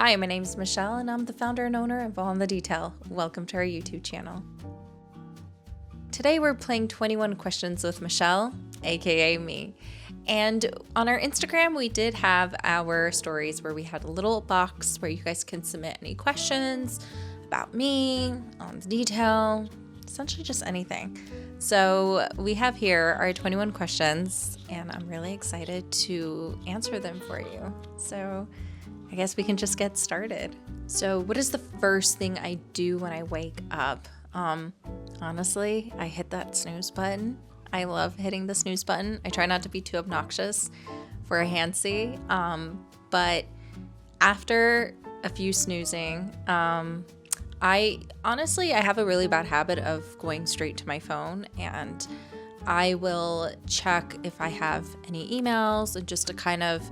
Hi, my name is Michelle and I'm the founder and owner of All in the Detail. Welcome to our YouTube channel. Today we're playing 21 Questions with Michelle, aka me. And on our Instagram, we did have our stories where we had a little box where you guys can submit any questions about me, on the detail, essentially just anything. So we have here our 21 questions and I'm really excited to answer them for you. So I guess we can just get started. So what is the first thing I do when I wake up? Honestly, I hit that snooze button. I love hitting the snooze button. I try not to be too obnoxious for a handsy. But after a few snoozing, I have a really bad habit of going straight to my phone, and I will check if I have any emails and just to kind of,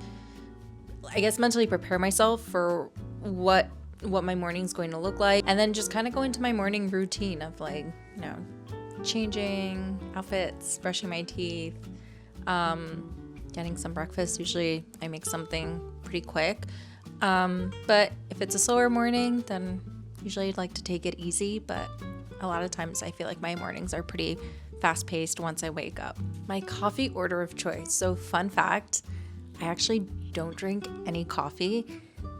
I guess, mentally prepare myself for what my morning's going to look like, and then just kind of go into my morning routine of changing outfits, brushing my teeth, getting some breakfast. Usually I make something pretty quick, but if it's a slower morning, then usually I'd like to take it easy, but a lot of times I feel like my mornings are pretty fast-paced once I wake up. My coffee order of choice. So fun fact, I actually don't drink any coffee.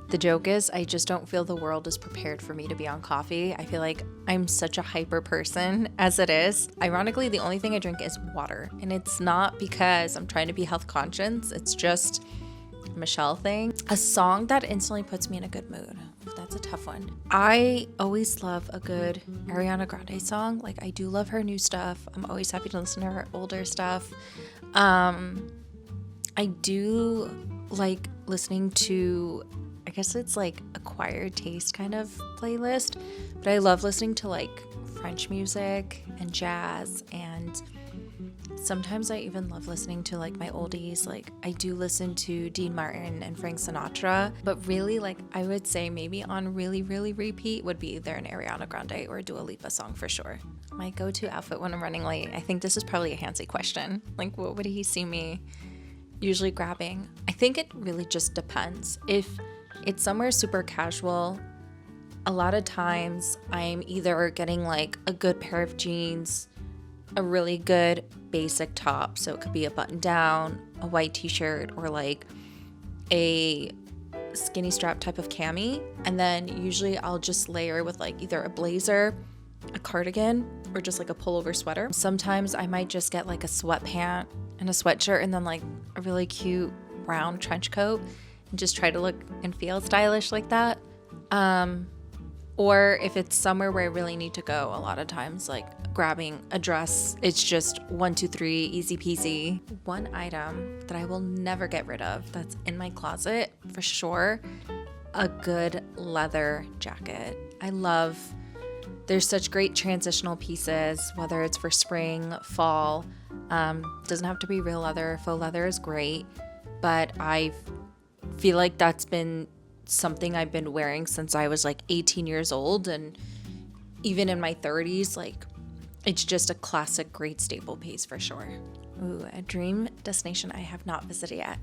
The joke is I just don't feel the world is prepared for me to be on coffee. I feel like I'm such a hyper person as it is. Ironically, the only thing I drink is water. And it's not because I'm trying to be health conscious. It's just a Michelle thing. A song that instantly puts me in a good mood. That's a tough one. I always love a good Ariana Grande song. Like, I do love her new stuff. I'm always happy to listen to her older stuff. I do like listening to, I guess it's like acquired taste kind of playlist, but I love listening to like French music and jazz, and sometimes I even love listening to like my oldies. Like, I do listen to Dean Martin and Frank Sinatra, but really, like, I would say maybe on really repeat would be either an Ariana Grande or a Dua Lipa song for sure. My go-to outfit when I'm running late, I think this is probably a handsy question. Like, what would he see me usually grabbing? I think it really just depends. If it's somewhere super casual, a lot of times I'm either getting like a good pair of jeans, a really good basic top, so it could be a button down, a white t-shirt, or like a skinny strap type of cami, and then usually I'll just layer with like either a blazer, a cardigan, or just like a pullover sweater. Sometimes I might just get like a sweatpant and a sweatshirt and then like a really cute brown trench coat and just try to look and feel stylish like that. Or if it's somewhere where I really need to go, a lot of times like grabbing a dress, it's just 1, 2, 3, easy peasy. One item that I will never get rid of that's in my closet for sure, a good leather jacket. There's such great transitional pieces, whether it's for spring, fall. Doesn't have to be real leather. Faux leather is great, but I feel like that's been something I've been wearing since I was like 18 years old, and even in my 30s, like, it's just a classic great staple piece for sure. Ooh, a dream destination I have not visited yet.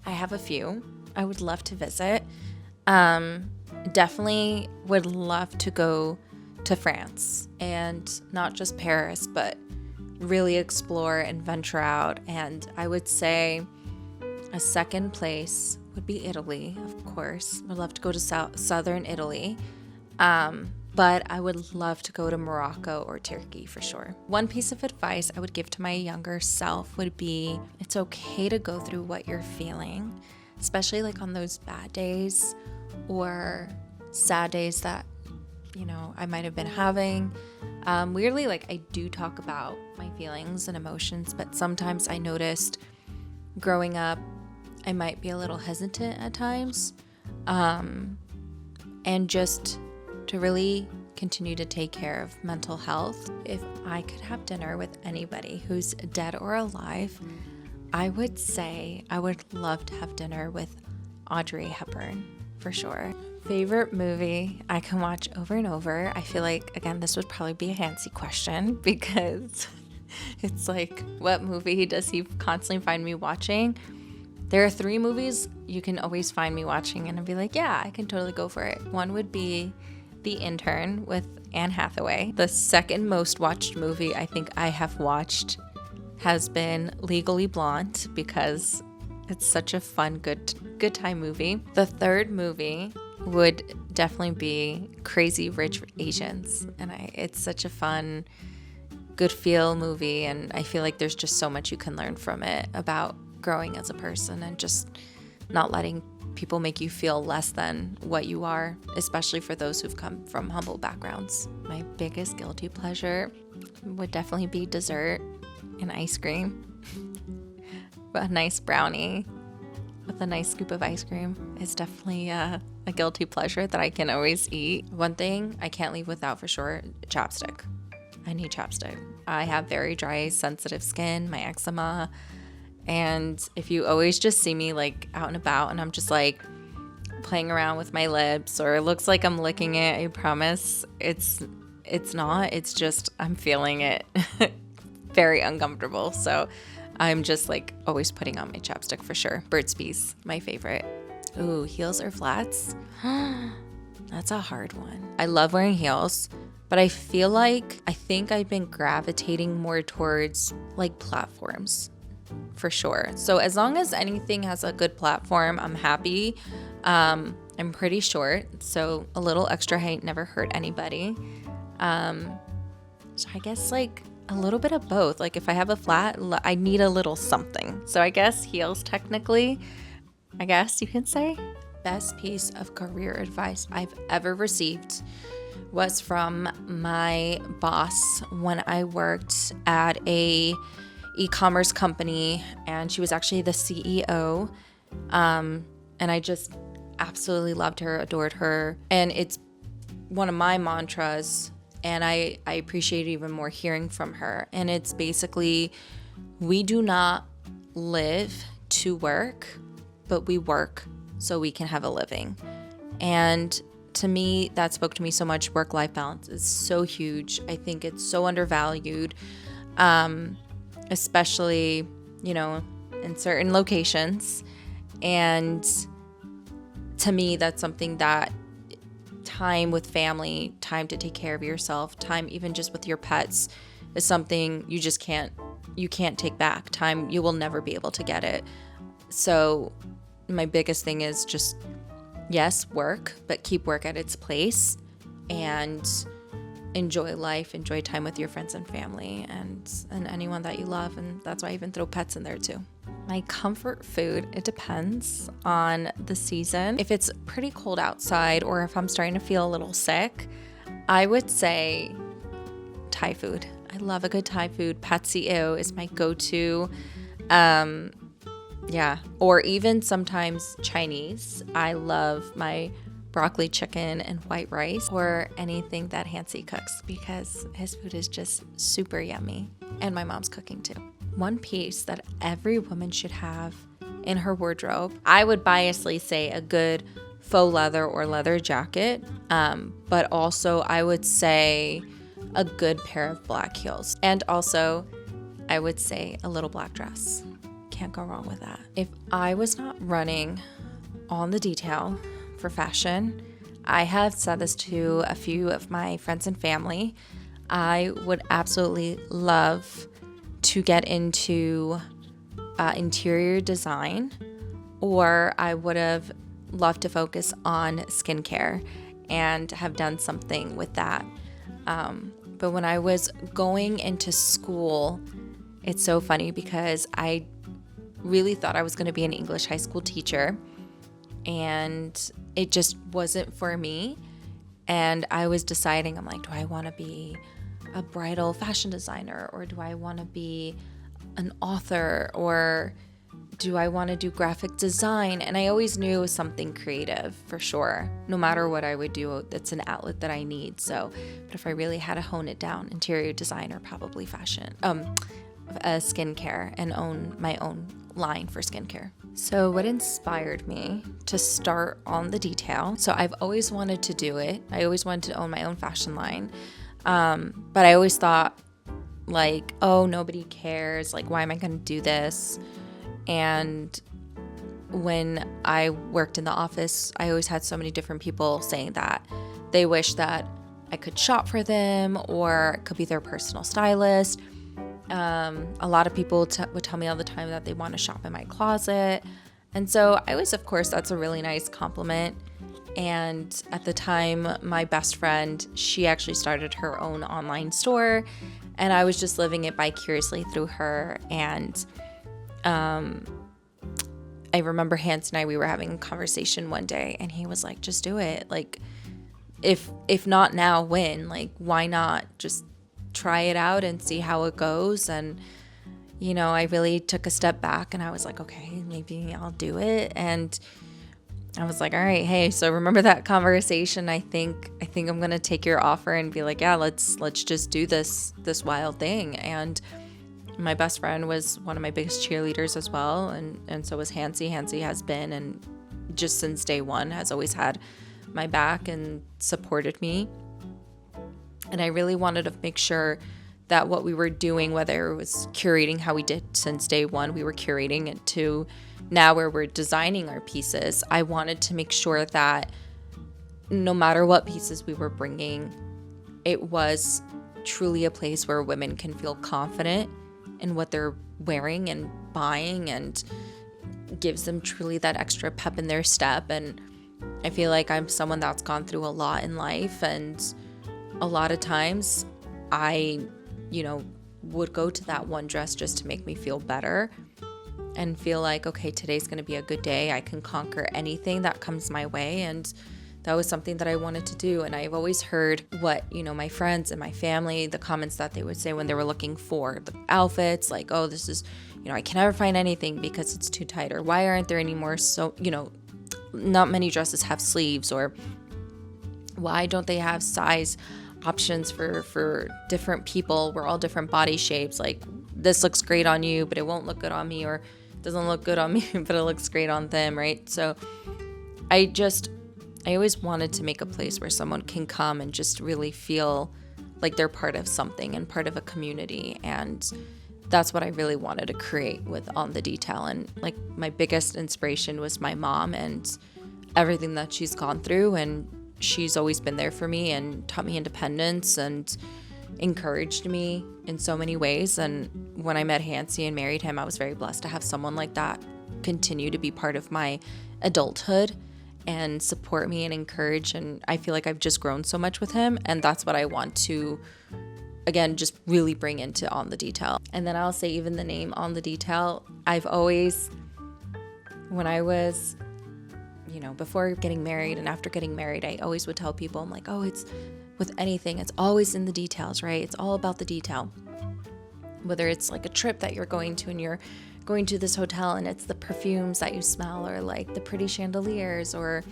I have a few I would love to visit. Definitely would love to go to France, and not just Paris, but really explore and venture out. And I would say a second place would be Italy, of course. Would love to go to southern Italy. But I would love to go to Morocco or Turkey for sure. One piece of advice I would give to my younger self would be, it's okay to go through what you're feeling, especially like on those bad days or sad days that, I might have been having. Weirdly, like, I do talk about my feelings and emotions, but sometimes I noticed growing up, I might be a little hesitant at times. And just to really continue to take care of mental health. If I could have dinner with anybody who's dead or alive, I would say I would love to have dinner with Audrey Hepburn for sure. Favorite movie I can watch over and over. I feel like, again, this would probably be a handsy question because it's like, what movie does he constantly find me watching? There are 3 movies you can always find me watching and I'd be like, yeah, I can totally go for it. One would be The Intern with Anne Hathaway. The second most watched movie I think I have watched has been Legally Blonde because it's such a fun, good time movie. The third movie would definitely be Crazy Rich Asians. And it's such a fun, good feel movie. And I feel like there's just so much you can learn from it about growing as a person and just not letting people make you feel less than what you are, especially for those who've come from humble backgrounds. My biggest guilty pleasure would definitely be dessert and ice cream. A nice brownie with a nice scoop of ice cream is definitely a guilty pleasure that I can always eat. One thing I can't leave without for sure, chapstick. I need chapstick. I have very dry, sensitive skin, my eczema. And if you always just see me like out and about and I'm just like playing around with my lips or it looks like I'm licking it, I promise it's not. It's just I'm feeling it. Very uncomfortable. So I'm just like always putting on my chapstick for sure. Burt's Bees, my favorite. Ooh, heels or flats? That's a hard one. I love wearing heels, but I think I've been gravitating more towards like platforms. For sure. So as long as anything has a good platform, I'm happy. I'm pretty short, so a little extra height never hurt anybody. So I guess like a little bit of both. Like if I have a flat, I need a little something. So I guess heels technically, I guess you can say. Best piece of career advice I've ever received was from my boss when I worked at a e-commerce company, and she was actually the CEO. And I just absolutely loved her, adored her. And it's one of my mantras, and I appreciate even more hearing from her. And it's basically, we do not live to work, but we work so we can have a living. And to me, that spoke to me so much. Work-life balance is so huge. I think it's so undervalued. Especially, in certain locations. And to me, that's something that time with family, time to take care of yourself, time even just with your pets is something you can't take back. Time, you will never be able to get it. So my biggest thing is just, yes, work, but keep work at its place and enjoy life, enjoy time with your friends and family and anyone that you love. And that's why I even throw pets in there too. My comfort food, it depends on the season. If it's pretty cold outside or if I'm starting to feel a little sick, I would say Thai food. I love a good Thai food. Pad See Ew is my go-to. Or even sometimes Chinese. I love my broccoli chicken and white rice or anything that Hansi cooks because his food is just super yummy. And my mom's cooking too. One piece that every woman should have in her wardrobe, I would biasly say a good faux leather or leather jacket, but also I would say a good pair of black heels. And also I would say a little black dress. Can't go wrong with that. If I was not running on the detail for fashion, I have said this to a few of my friends and family, I would absolutely love to get into interior design, or I would have loved to focus on skincare and have done something with that. But when I was going into school, it's so funny because I really thought I was going to be an English high school teacher, and it just wasn't for me. And I was deciding, I'm like, do I want to be a bridal fashion designer, or do I want to be an author, or do I want to do graphic design? And I always knew it was something creative for sure. No matter what I would do, it's an outlet that I need. So, but if I really had to hone it down, interior design or probably fashion, skincare, and own my own line for skincare. So what inspired me to start on the detail? So I've always wanted to do it. I always wanted to own my own fashion line. But I always thought like, oh, nobody cares. Like, why am I going to do this? And when I worked in the office, I always had so many different people saying that they wish that I could shop for them or could be their personal stylist. A lot of people would tell me all the time that they want to shop in my closet. And so I was, of course, that's a really nice compliment. And at the time, my best friend, she actually started her own online store, and I was just living it vicariously through her. And I remember Hans and I, we were having a conversation one day, and he was like, just do it. Like, if not now, when? Like, why not just try it out and see how it goes? And, you know, I really took a step back and I was like, okay, maybe I'll do it. And I was like, all right, hey, so remember that conversation? I think I'm going to take your offer and be like, yeah, let's just do this wild thing. And my best friend was one of my biggest cheerleaders as well. And so was Hansi. Hansi has been, and just since day one has always had my back and supported me. And I really wanted to make sure that what we were doing, whether it was curating how we did since day one, we were curating it to now where we're designing our pieces. I wanted to make sure that no matter what pieces we were bringing, it was truly a place where women can feel confident in what they're wearing and buying, and gives them truly that extra pep in their step. And I feel like I'm someone that's gone through a lot in life, and a lot of times I, would go to that one dress just to make me feel better and feel like, okay, today's going to be a good day. I can conquer anything that comes my way. And that was something that I wanted to do. And I've always heard what, my friends and my family, the comments that they would say when they were looking for the outfits, like, oh, this is, I can never find anything because it's too tight, or why aren't there any more, so, not many dresses have sleeves, or why don't they have size options for different people? We're all different body shapes. Like, this looks great on you, but it won't look good on me, or doesn't look good on me, but it looks great on them, right? So I always wanted to make a place where someone can come and just really feel like they're part of something and part of a community. And that's what I really wanted to create with On the Detail. And like, my biggest inspiration was my mom and everything that she's gone through. And she's always been there for me and taught me independence and encouraged me in so many ways. And when I met Hansi and married him, I was very blessed to have someone like that continue to be part of my adulthood and support me and encourage. And I feel like I've just grown so much with him. And that's what I want to, again, just really bring into On the Detail. And then I'll say, even the name On the Detail, I've always, when I was, before getting married and after getting married, I always would tell people, I'm like, oh, it's with anything, it's always in the details, right? It's all about the detail. Whether it's like a trip that you're going to and you're going to this hotel and it's the perfumes that you smell, or like the pretty chandeliers, or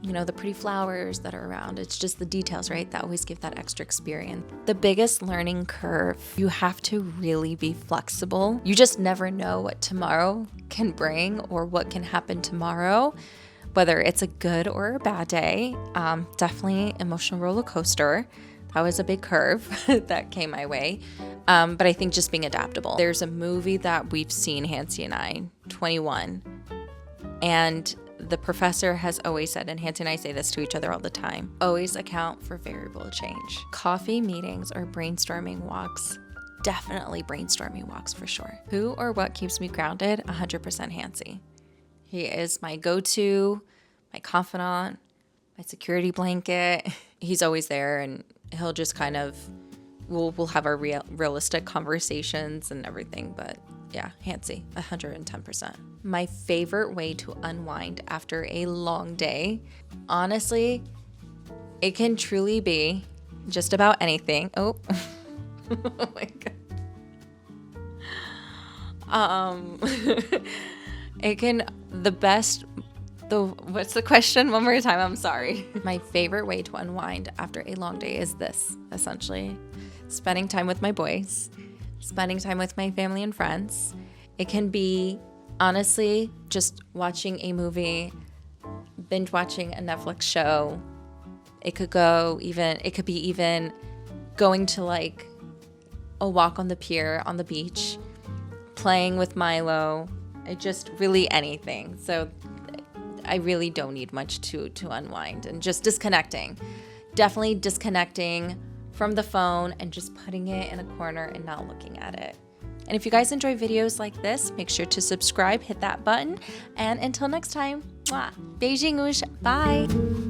the pretty flowers that are around. It's just the details, right, that always give that extra experience. The biggest learning curve, you have to really be flexible. You just never know what tomorrow can bring or what can happen tomorrow, whether it's a good or a bad day. Definitely emotional roller coaster. That was a big curve that came my way. But I think just being adaptable. There's a movie that we've seen, Hansi and I, 21. And the professor has always said, and Hansi and I say this to each other all the time, always account for variable change. Coffee meetings or brainstorming walks, definitely brainstorming walks for sure. Who or what keeps me grounded? 100% Hansi. He is my go-to, my confidant, my security blanket. He's always there, and he'll just kind of, we'll have our realistic conversations and everything. But yeah, Hansi, 110%. My favorite way to unwind after a long day, honestly, it can truly be just about anything. Oh, oh my God. It can, what's the question? One more time, I'm sorry. My favorite way to unwind after a long day is this, essentially. Spending time with my boys, spending time with my family and friends. It can be, honestly, just watching a movie, binge watching a Netflix show. It could be even going to like a walk on the pier on the beach, playing with Milo, It just really anything. So I really don't need much to unwind, and just disconnecting. Definitely disconnecting from the phone and just putting it in a corner and not looking at it. And if you guys enjoy videos like this, make sure to subscribe, hit that button. And until next time, Beijing Bye.